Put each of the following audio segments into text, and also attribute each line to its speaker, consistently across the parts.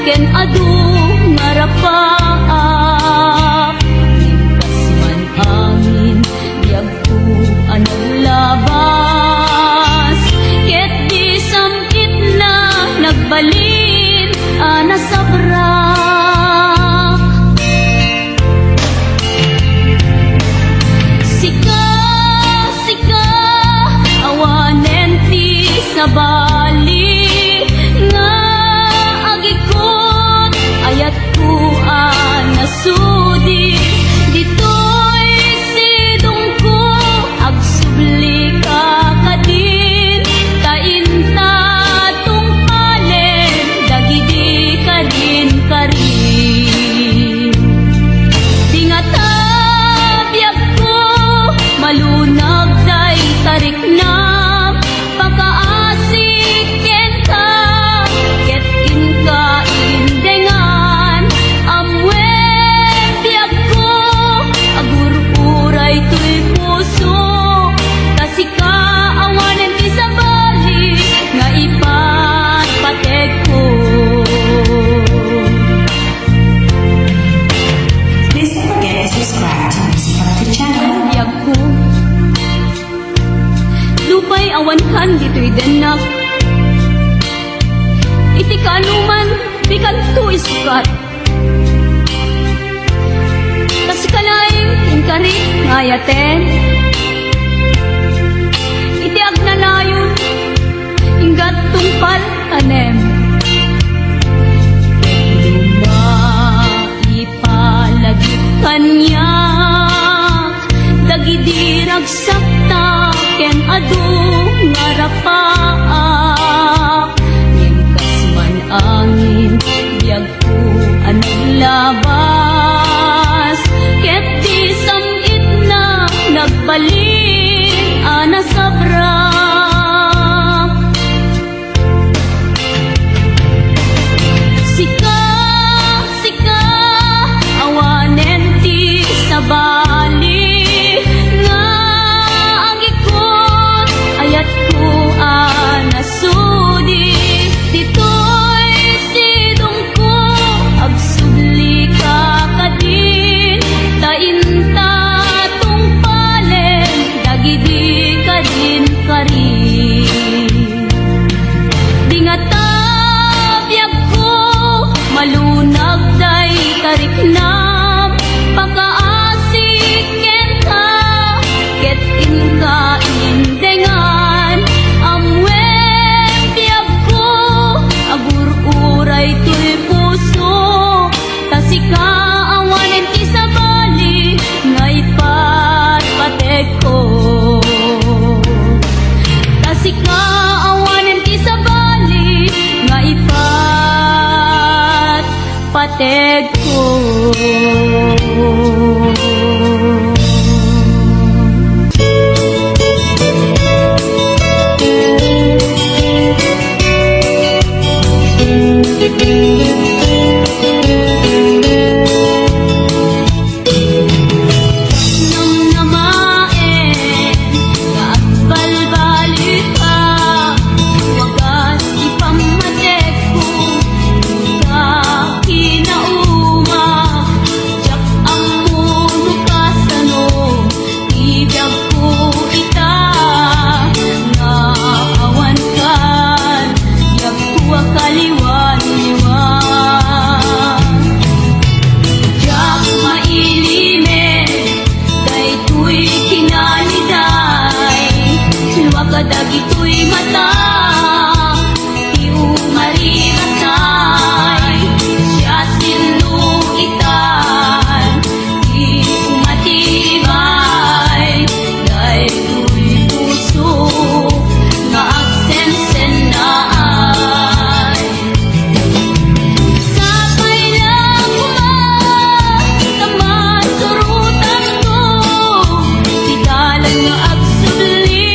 Speaker 1: ken adu ngarapaak. Lintas man angin, biyag ko anong labas, ket di samkit na nagbalin ana sa brak. Sika, sika, awanen ti sa bali, nga agikot ayat ko anasudi, dito'y sidong ko agsubli ka kadin, tainta tung palen dagidi kadin karin. Di nga tabiyag ko malunag day tarik na, pagkaasik ken ka ket inka indengan, amwen biyag ko agur-uray tuy puso, tasika awanen ti sa bali nga ipatpatek ko.
Speaker 2: Please don't forget to subscribe to Music Party channel.
Speaker 1: Biyag ko lupay awanhan dito'y denak, iti kanuman bikan to isukat, tas kalaing inkari ngayaten, iti agnanayon inggat tungpal tanem. Lumaipalagit kanya dagidi ragsakta ken adu ngarapaak. Lintas man angin, biyag ko anong labas, ket di samit na nagbalin ana sa brak. Sika, sika, awanen ti sa bali, nga agikot ayat ko anasudi, dito'y sidong ko agsubli ka kadin, tainta tung palen dagidi kadin karin. Di nga tabiyag ko malunag day tarik na, pagkaasik ken ka ket inka indengan, amwen biyag ko agur-uray tuy puso, tasika awanen ti sa bali nga ipatpatek ko. Tasika awanen ti sa bali nga ipatpatek ko. Namnamaen nga agbalbalik ka, wagas ipamatek ko ka kinauma, jak ang puno kasano, ibiyag ko ita nga awan kan, biyag ko akaliwan-liwan. Jak mailimen daytoy kinaliday, luwagadag ito'y mata ti umarirasay, siya sinuitan ti umatibay, daytoy puso nga agsensen na ay. Sapay lang tamasurutan ko, di dalan nga agsubli,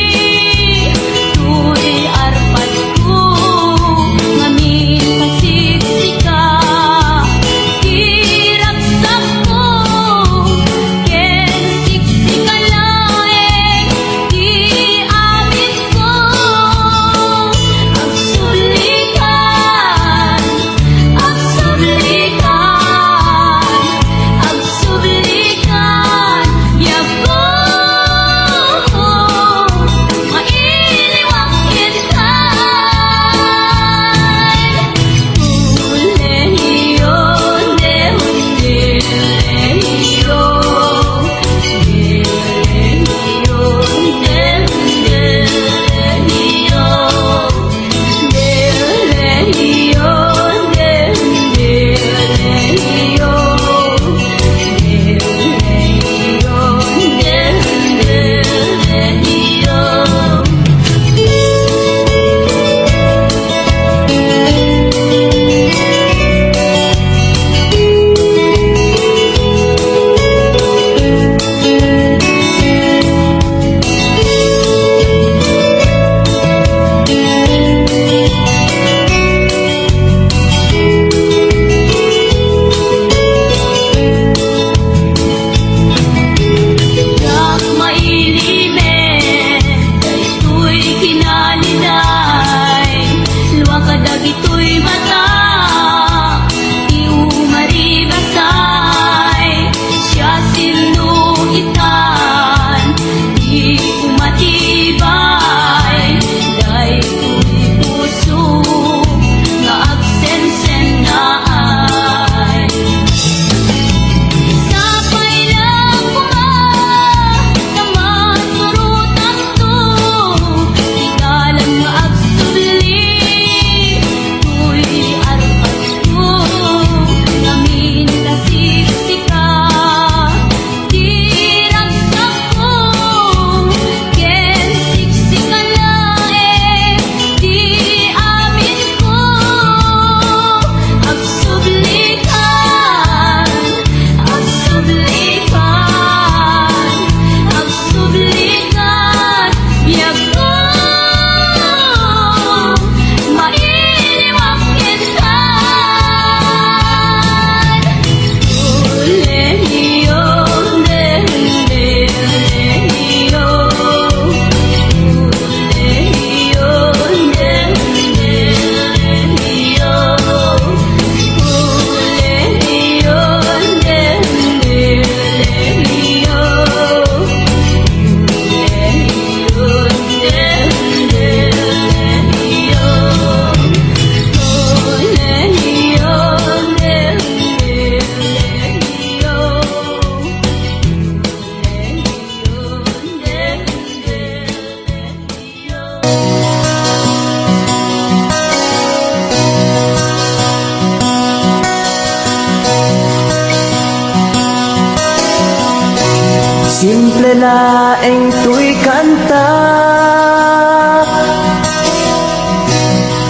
Speaker 3: laeng tuy kanta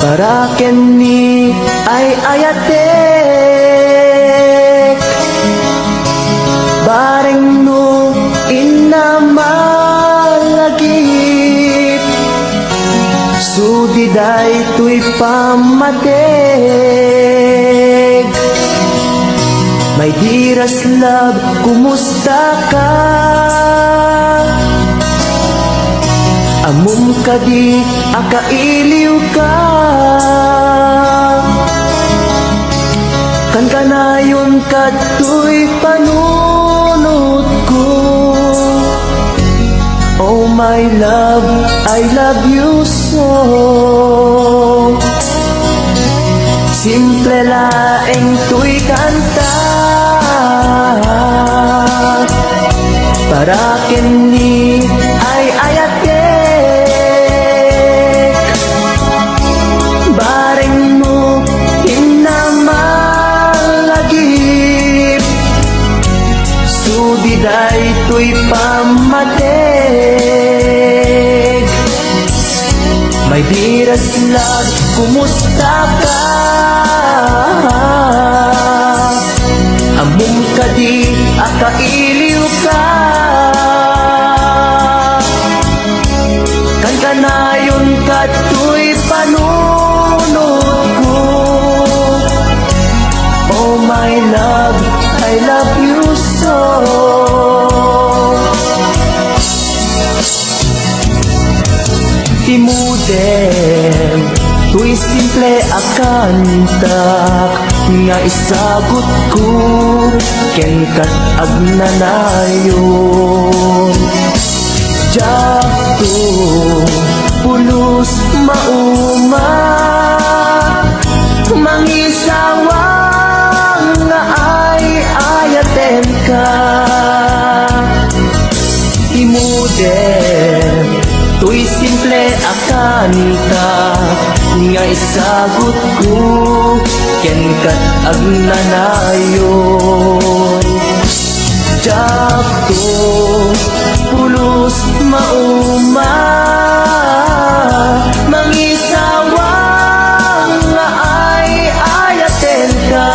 Speaker 3: para kenni ay ayatek bareng no inamalagip sudiday tuy pamateg. My dearest love, kumusta ka? Amum ka di, akailiw ka. Kan kanayon ka tuy panunod ko. Oh my love, I love you so. Simple laeng tuy kanta para kenni ay ayatek bareng mo hinamalagip sudiday tuy pamateg. My dearest love, kumusta ka? Amum ka di, akailiw ka. Kan kanayon ka tuy panunod ko. Oh my love, I love you so. Timudem, tuy simple akantak nga isagot ko ken kat agnanayon. Jakto pulos mauma mangisawang nga ay ayaten ka. Timudem, tuy simple akanta nga isagot ko ken kat agnanayon. Jakto pulos mauma mangisawang nga ay ayaten ka.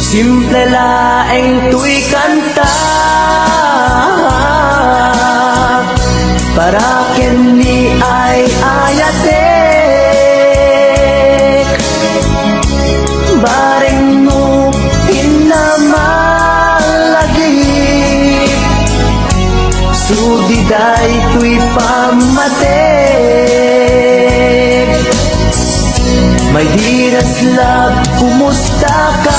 Speaker 3: Simple laeng tuy kanta para kenni ay ayatek bareng mo hinamalagip sudiday tuy pamateg. My dearest love, kumusta ka?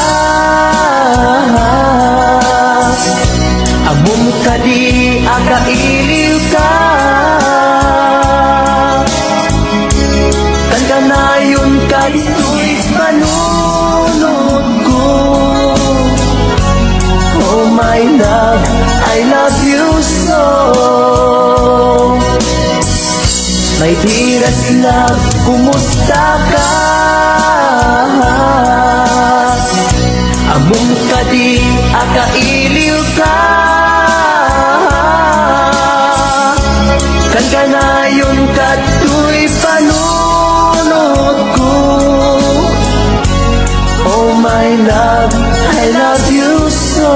Speaker 3: Amum ka di, akailiw ka. Kan kanayon ka tuy panunod ko. Oh my love, I love you so. My dearest love, kumusta ka? Amum ka di, akailiw ka. Kan kanayon ka tuy panunod ko. Oh my love, I love you so.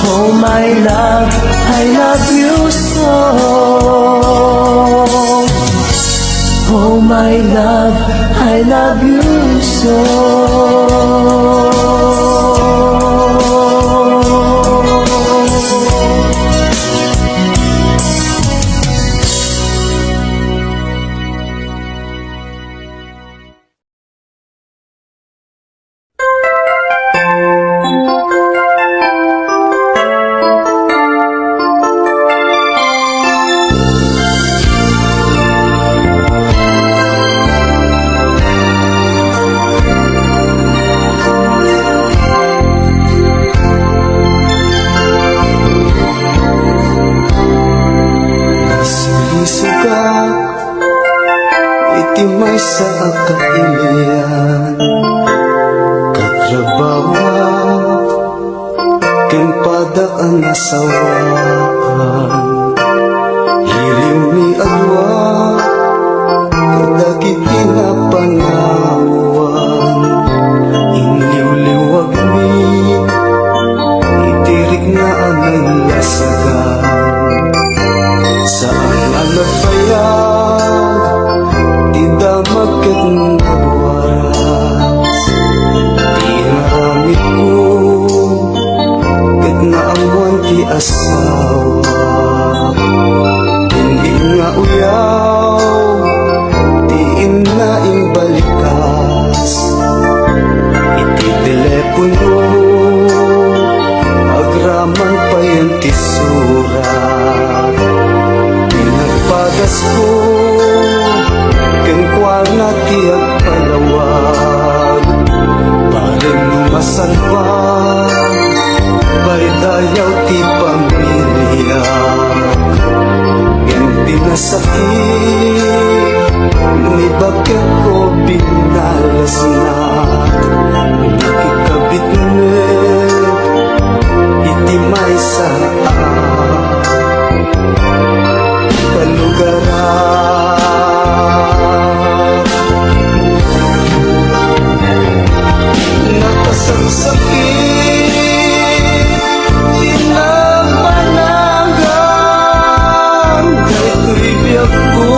Speaker 3: Oh my love, I love you so. Oh my love, I love you so. may sa kailian katrabawa ken padak ang nasawaan hiliw ni adwa kadagit pinapanawan inliw-liwag mi itirik na ang lasagan saan alapayag di damag ket nawaras di naramit ko ket naamuan ti asawa hindi nga uyaw di inaing balikas iti telepono agraman pa yan ti surat pinagpagas ko kengkwar na ti agpalawag balen lumasan pa baydayaw ti pamilya ken pinasakit ni bakit ko binalas na nakikabit me iti may saa kalugaran nakasagsakit pinapanagan kahit biyag ko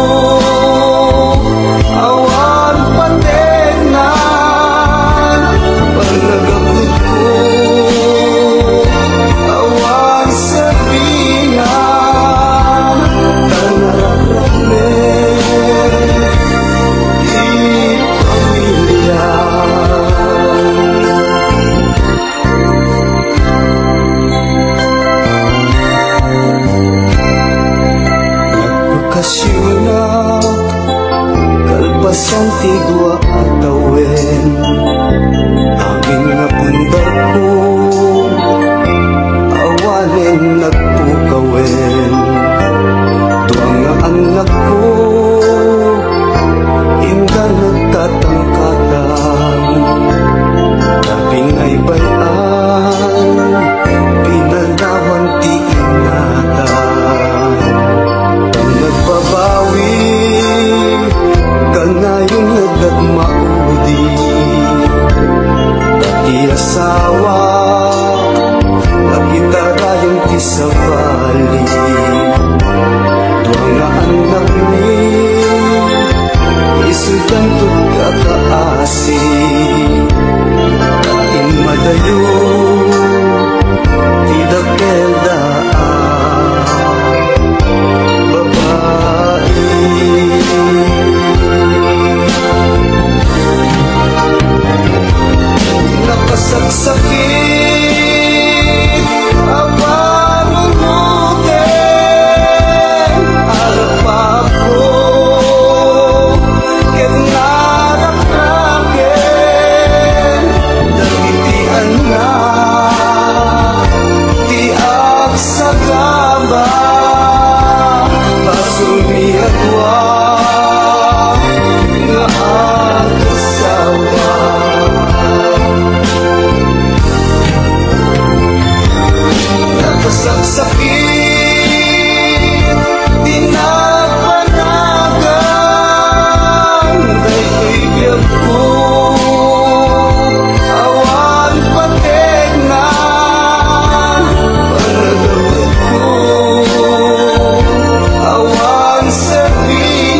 Speaker 3: awan pategnan panagabot ko awan sabinan tanarapme di pamilya nagpakasyunak kalpasan ti dua atawen aming napundar ko awanen nagpukawen duwang nga anak ko inda nagtatangkatan labing ay bayan pinanawan ti ingatan pag nagbabawi kanayon nagdagmaudi pati asawa nakitarayon ti sabali duwang nga anak ni isudan tut kakaasi kain madayo ti dakeldaan babae nakasagsakit awan umutin alapap ko ket narakraken dagitian na ti agsagaba pasumiagwa nga agasawa nakasagsakit dinapanagan daytoy biyag ko awan pategnan panagabot ko awan sabihan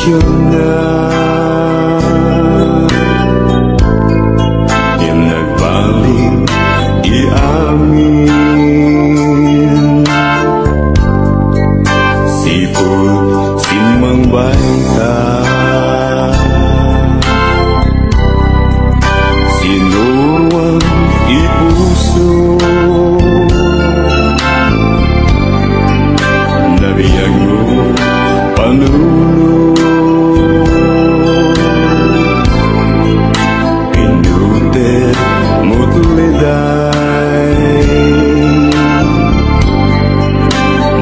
Speaker 3: ilusyon na yang nagbalik iamin. Sipot simang baita, sinuwang ipuso, nabiyag mo panuno, pinutit mo tuliday,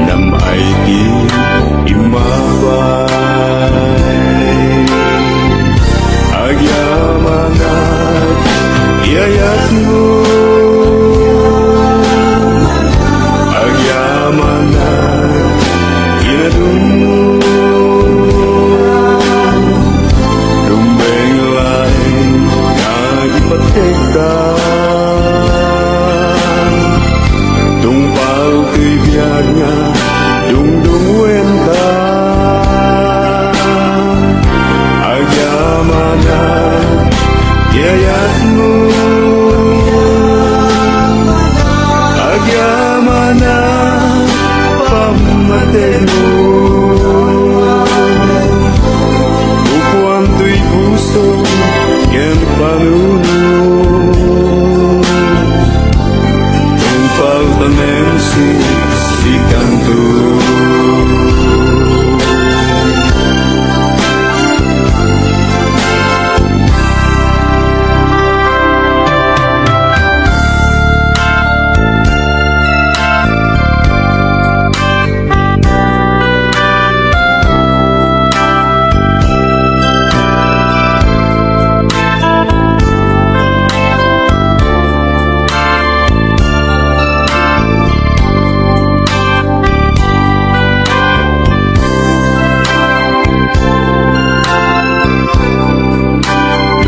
Speaker 3: namay di imabay, agyamanat iyayat mo, agyamanat inadun mo, dumbeng lain nga ipatekta, tungpal tibiyag nga dungdungwen ka, agyamanat iyayat mo, agyamanat pamatay mo, upuan to'y puso ken panuno, tungpal tanem si kanto.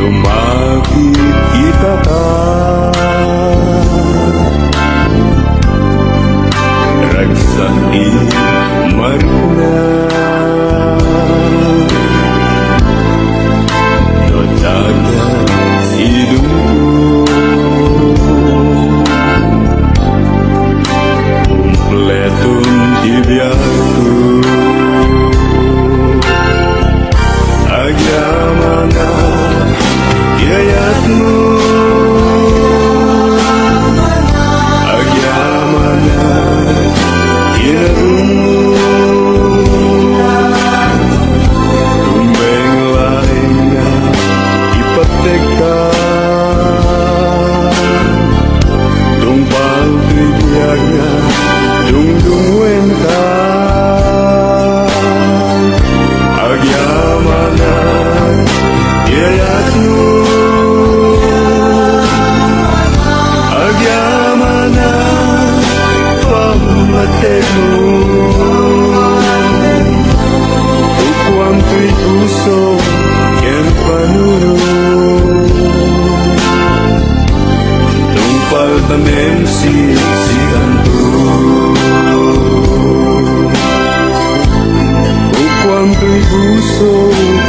Speaker 3: Lumapit kita ragsati maruna, notaga sidungko, kumpletong tibiyako, agyamanat iyayat mo, agyamanat inadun mo, tumbeng lain nga ipatekta, tungpal tibiyag nga dungdungwen ka, agyamanat iyayat mo, agyamanat pamatay mo, upuan to'y puso ken panuno, tungpal tanem si kanto, upuan to'y puso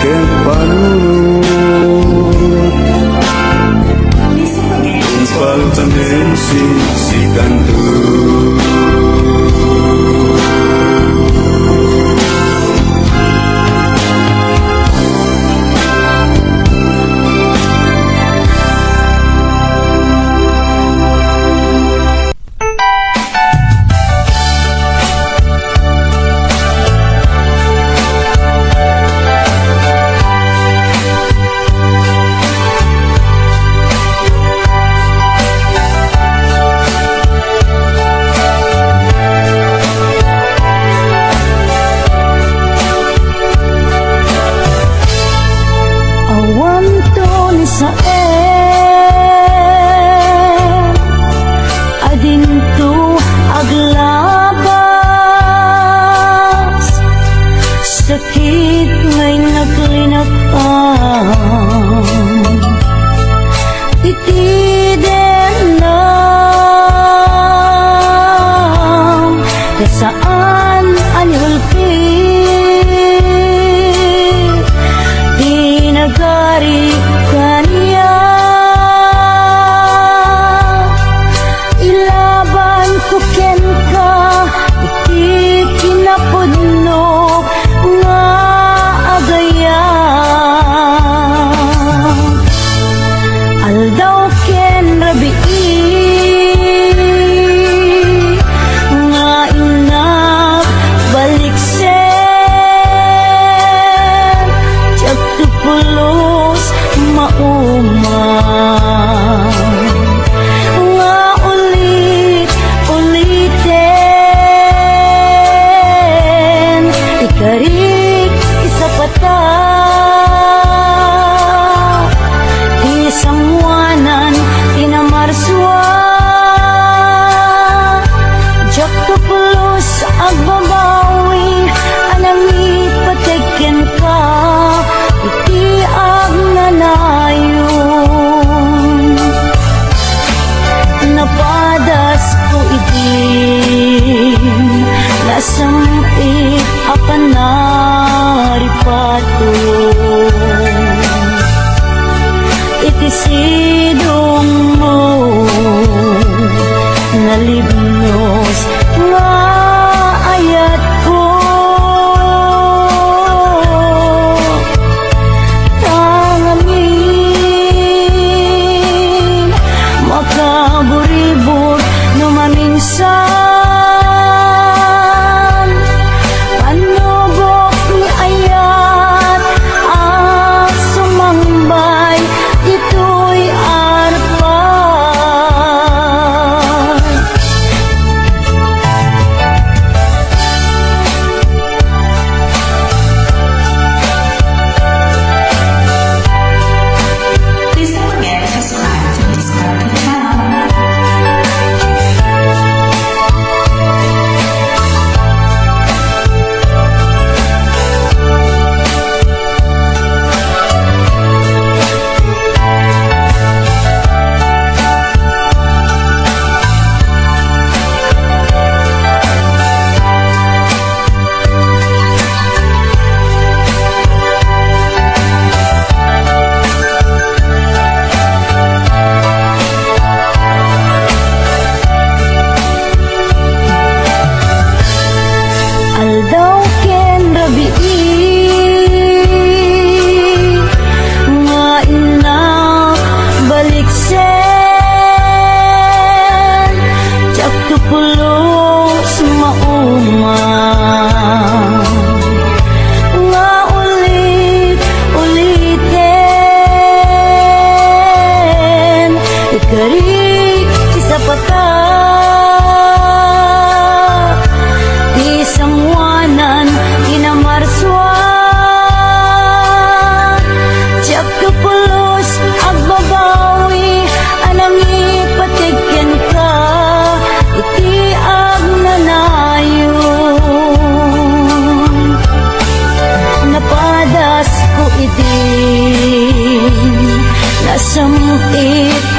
Speaker 3: ken panuno, tungpal tanem si kanto.
Speaker 1: Saan anyol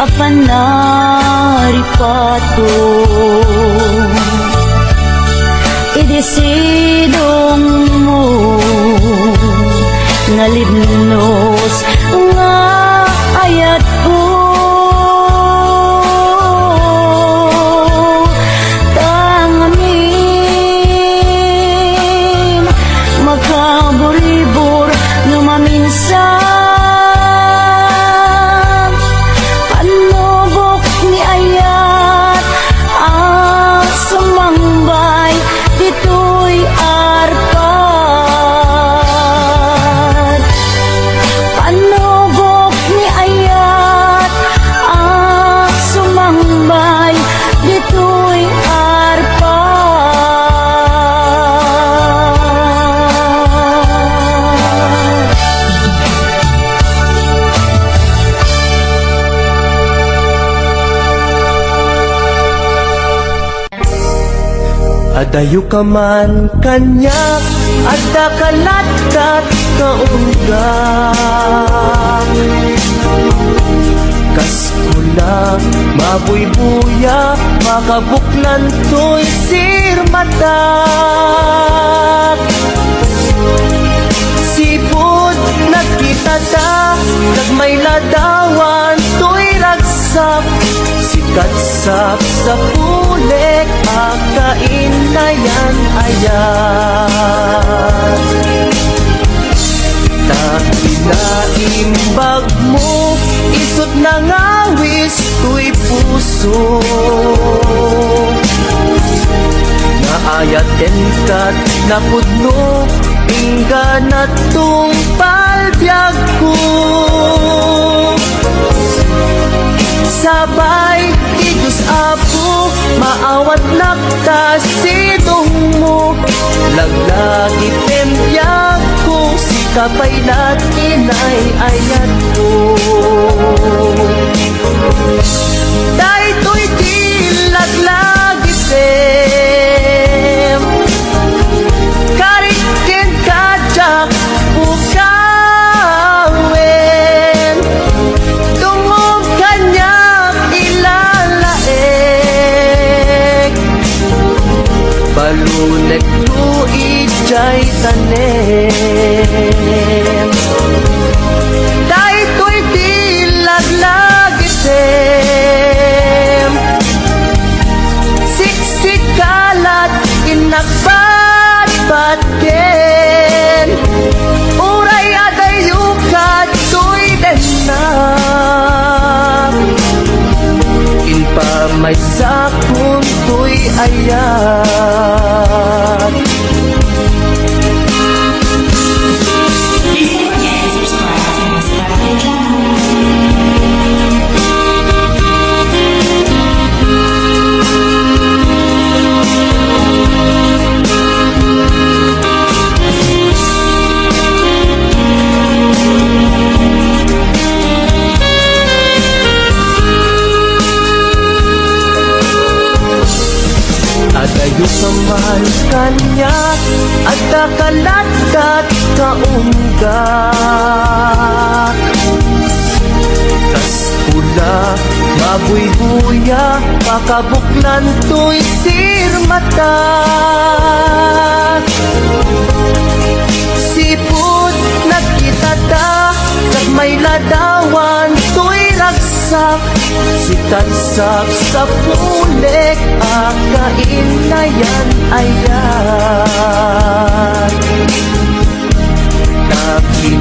Speaker 1: apan naripato idesidong mo nalibnos nga ayat ko tangamin magkaburibor numaminsan panubok ni ayat ang sumambay dito'y arpat panubok ni ayat ang sumambay dito'y arpat
Speaker 3: Adayo ka man kanya, ada kalatat kaunggak. Kaskula, mabuybuya, makabuklan to'y sirmatak. Sipod, nagkita ta, nagmay ladawan to'y ragsak. Sikatsak sa pulek, akain na yan ayan. Takinaimbag mo, isot na ngawis to'y puso. Naayaten kat napudno, ingga na tong palbyag ko. Sabay, Diyos Apo, maawat nakta sidong mo. Laglagi tembyak ko, si kapaylat inay ayat ko. Day to'y di laglagi tem, karikin kajak bukawen. Tungog kanya ilalaek, balunek lu ijay tanem. Day to'y di laglagi tem, siksik kalat inakbat-bat ken. Uray adayo ka to'y denak, inpa may sakon to'y ayat.
Speaker 2: Please don't forget to subscribe to Miss Party channel.
Speaker 3: Adayo ka man kanya, ada kalatat kaunggak. Kaskula, mabuybuya, makabuklan to'y sirmatak. Sipod, nagkita ta, nagmay ladawan to'y ragsak. Sikatsak sa pulek, akain na yan ayan.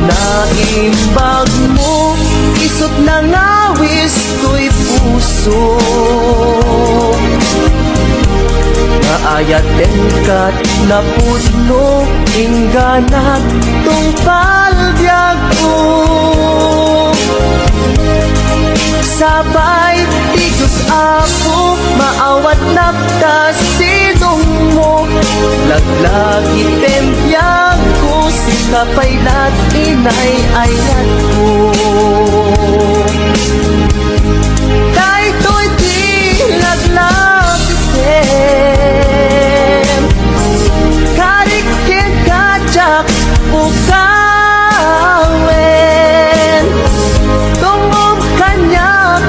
Speaker 3: Nakinaimbag mo, isot na ngawis to'y puso. Naayaten kat napudno, ingganat tong palbyag ko. Sabay, Diyos Apo, maawat napta sidong mo. Laglagi tembyak ko, si kapaylat inay ayat ko. Day to'y di laglagi tem, karikin kajak bukawen. Tungog kanya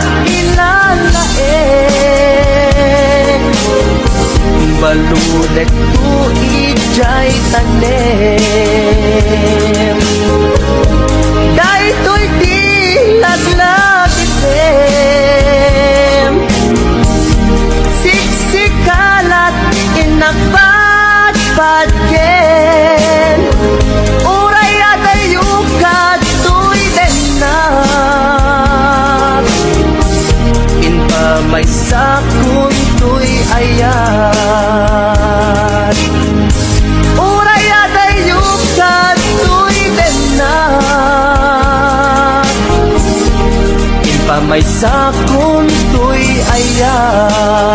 Speaker 3: may sakon to'y ayan.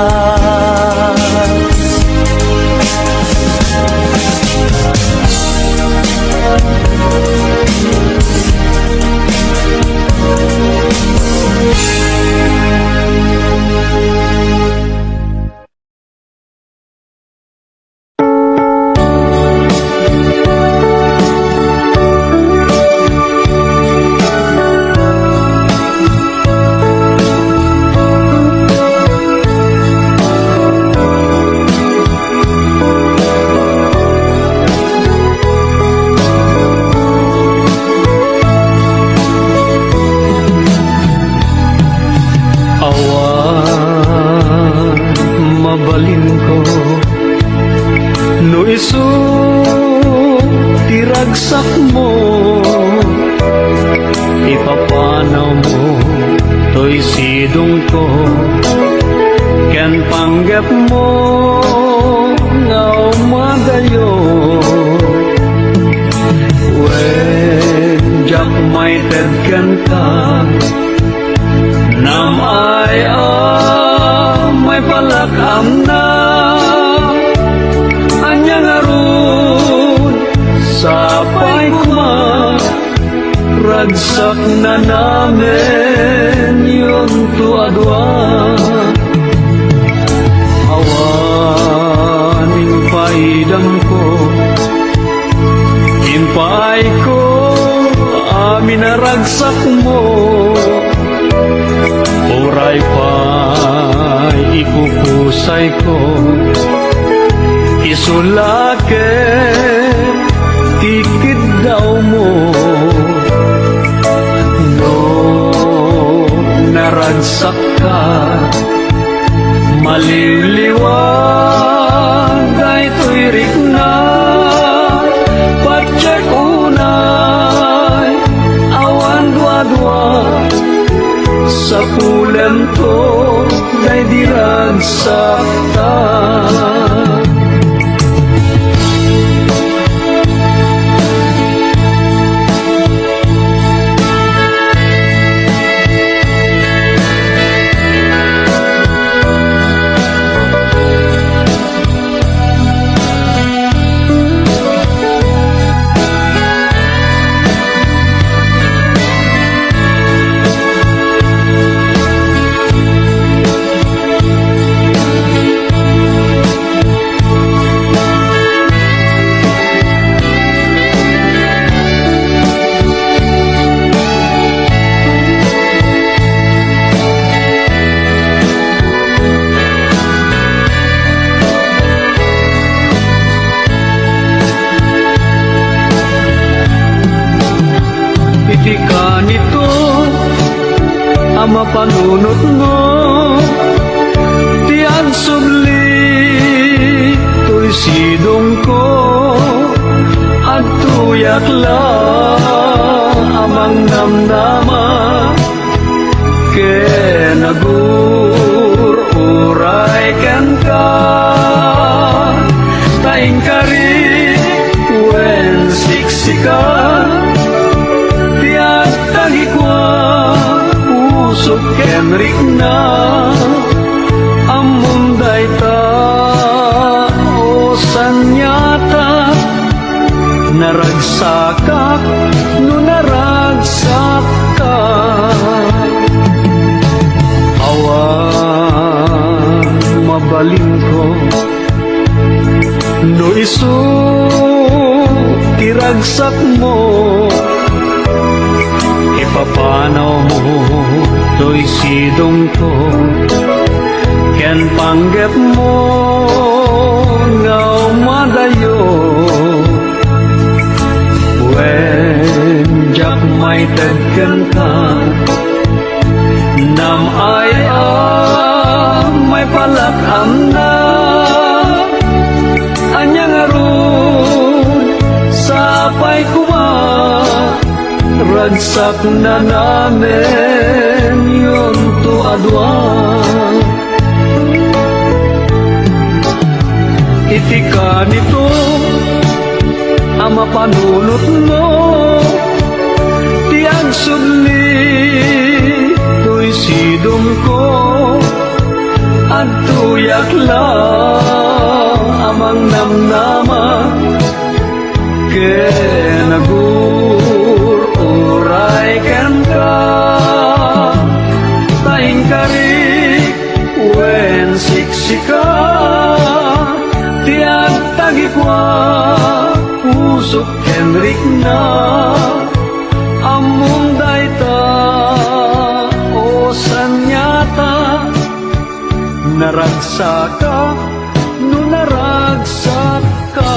Speaker 4: Mabalin ko no isu tiragsak mo, ipapanaw mo to'y sidong ko, ken panggap mo nga umadayo. When jak may tedken ka nam ay may palakam na anyang arun sapay kuma ragsak na namin yung tuadwa. Awaning paidam ko impay ko amin na ragsak mo, oray pa'y ipupusay ko, isulake tikid daw mo. No naragsak ka, maliliwag ay to'y rikna, patsek unay awan dua-dua, sa pulam to day diragsak ka. Itika nito ang mapanunot mo, tiyan subli to'y sidong ko, at tuyak lang amang namnama, kenagur-uray kan ka, taing kari wen siksikan, usok kenrik na amunday ta o sanyata, naragsakak no naragsak ka. Awan mabalin ko no isu tiragsak mo, ipapanaw mo to'y sidong ko, ken panggap mo nga umadayo. When jak may tagkan ka nam ay may palakam na anyang arun sapay kuma, ragsak na namin yung tuadwa. Itika nito ang mapanunot mo, tiyang sudli to'y biyak lang amang namnama ken nagururay ken ka taing karik wen siksika tiag tagikwa pusok Henrik na among dayta o sanyata naragsak ka no naragsak ka.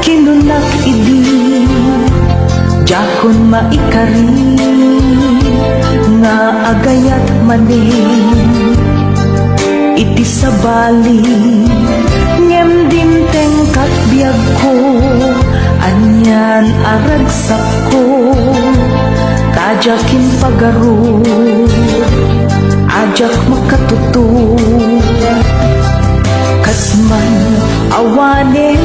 Speaker 5: Kinunak idi jakon maikari nga agayat manin iti sabali ngem dimteng kat biag ko anyan aragsak ko tajakin pagaro ajak makatuto kasman awanen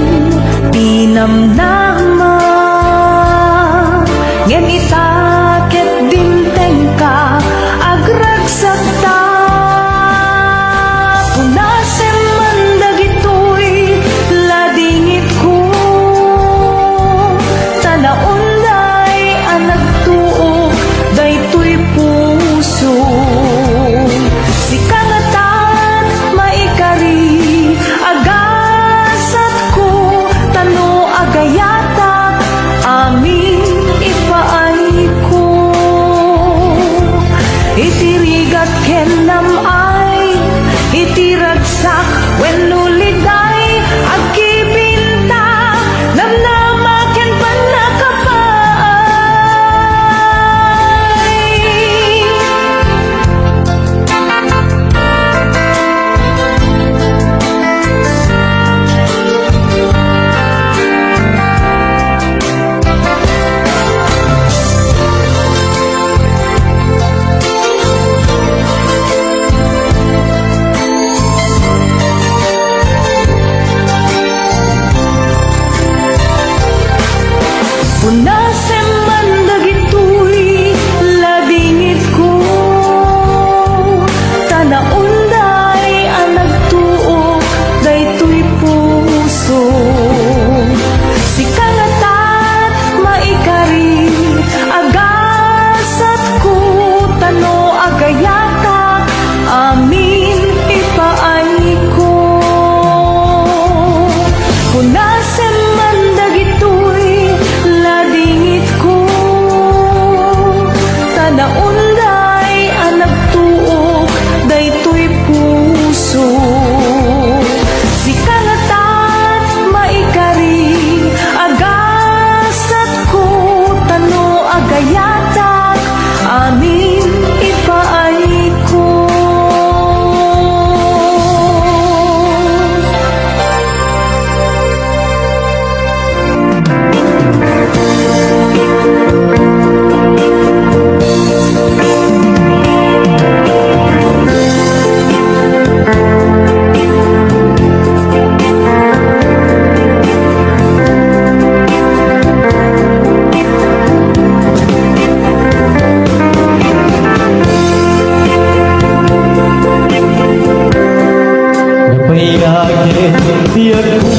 Speaker 5: pinamnama ngem itaket dimteng ka agragsak ta punasem man dagitoy ladingit ko tanaunday anag tuo daytoy puso sikangatan maikari agasat ko tano agayata amin ipaay ko itirigat ken namay itiragsak wenno liday agkibinta namnama ken panakapaay. Punasem man dagitoy ladingit ko tanaunday anag tuo daytoy puso sikangatat maikari agasat ko tano agayata amin ipaay ko punasem man dagitoy ladingit ko tanaunday anag tuo daytoy puso sikangatat maikari agasat ko tano agayata amin ipaay ko.
Speaker 3: Napayagin tiyak ko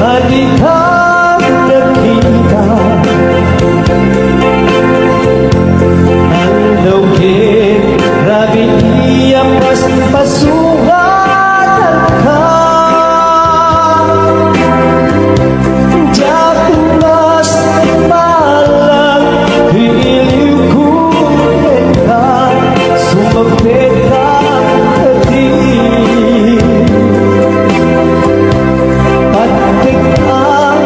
Speaker 3: adik ka nakita Andaw kin rabi iya pasuhat ka Jatulas malang iliw ko ka sumapit ka katingin Patik ang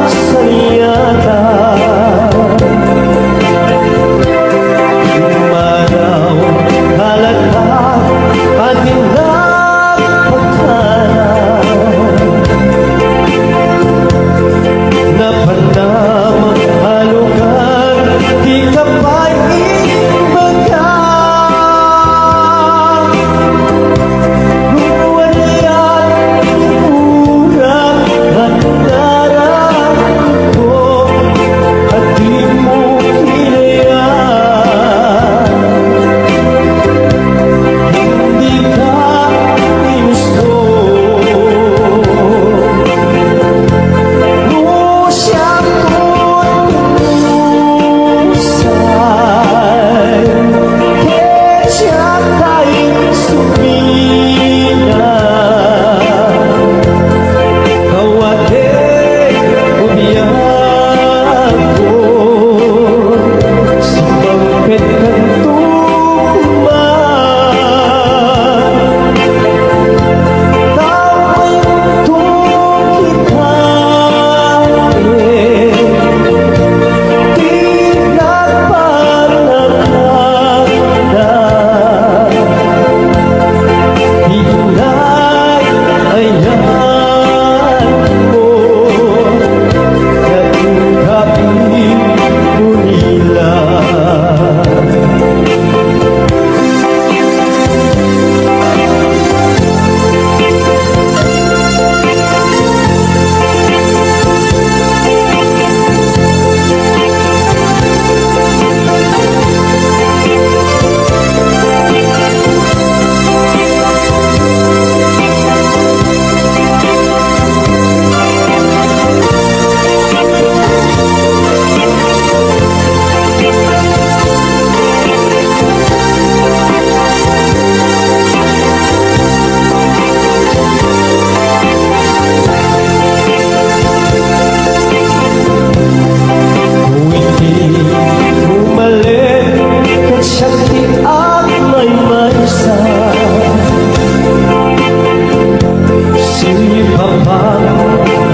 Speaker 3: Ipapag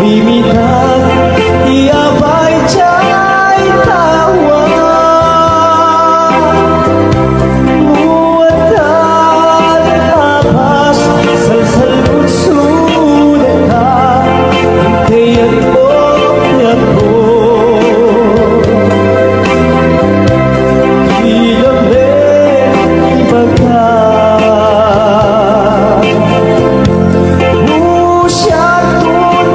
Speaker 3: bimitan Iabay chay tawa Muatan apas Salsal bunsunan ka Kaya't boklat ko Ilabe ibaga Musyadun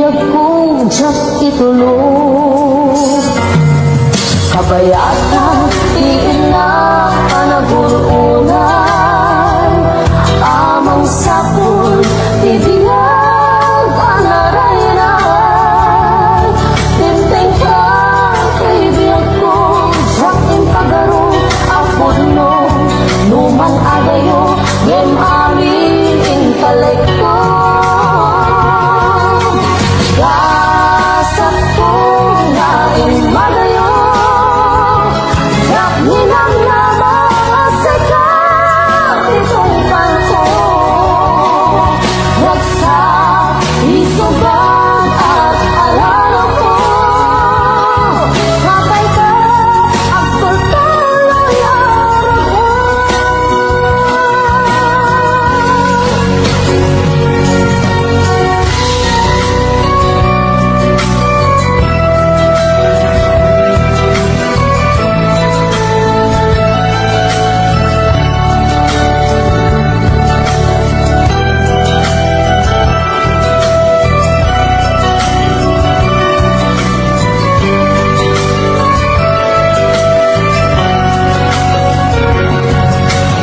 Speaker 5: biyag kong jak itulog. Kabayata, ina panagurunan, amang sapul, tibiyag anarayray. Tinteng ka, kaibiyag ko, jak impagaro, apod no, numang agayo, ngem amin intalek ko. Gasat ko na imagayo, jak ninang namasaka, itong pangko. Nagsak, isugan at alala ko. Sabay ka, agtol tuloy araw ko.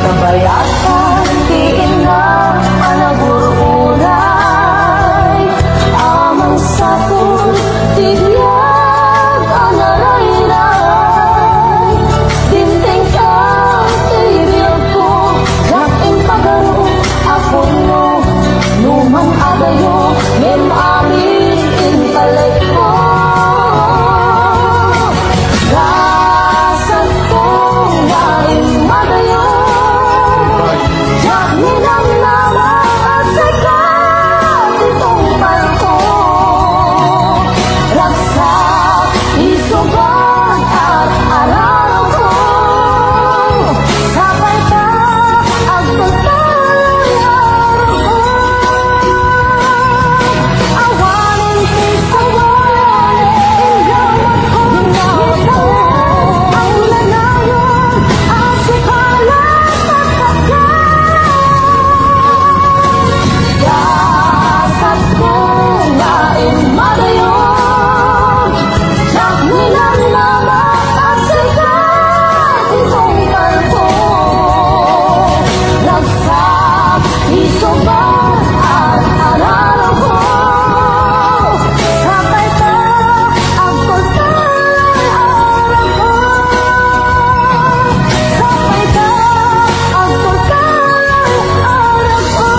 Speaker 5: Kabayatan, tiin na panagururay, amang sapul, tibiyag anarayray. Tinteng ka, kaibiyag ko, jak impagaro, apod no, numang agayo, ngem amin intalek ko. Gasat ko na imagayo, jak ninang namasaka, itong pangko. Ragsak, isugan at araw ko. Sabay ka, agtutay araw ko. Awanin kisawayan, ingawat ko, ginawat ko. Ang lanayon, asukalan, gasat ko na imagayo, jak ninang namasaka, itong pangko. Nagsak, isugan at araw ko. Sabay ka, agtol tuloy araw ko. Sabay ka, agtol tuloy araw ko.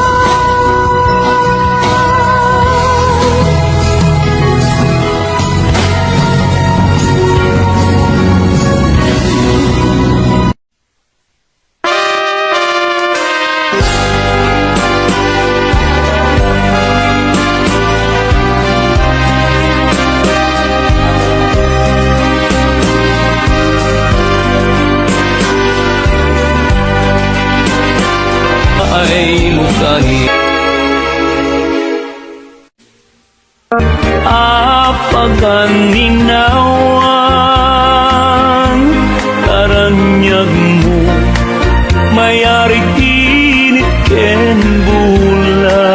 Speaker 4: ay lusahi. Apagan ninawan, karanyag mo, mayari kinit ken bulan.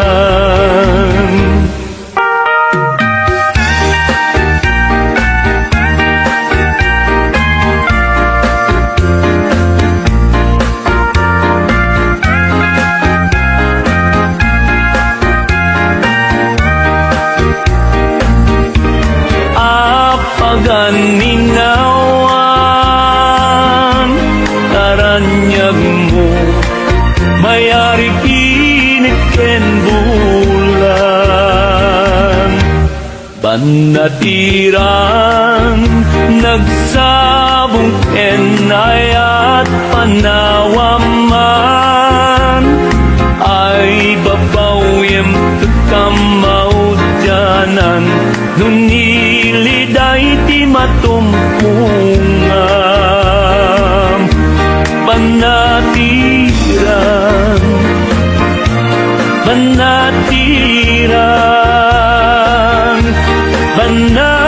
Speaker 4: Ninawan, karanyag mo, mayari kinit ken bulan. Banatiran, nagsabong enayat panawaman, ay babawyem kamaudyanan, nuniliday ti matumpungan. Banatiran, banatiran, banatiran.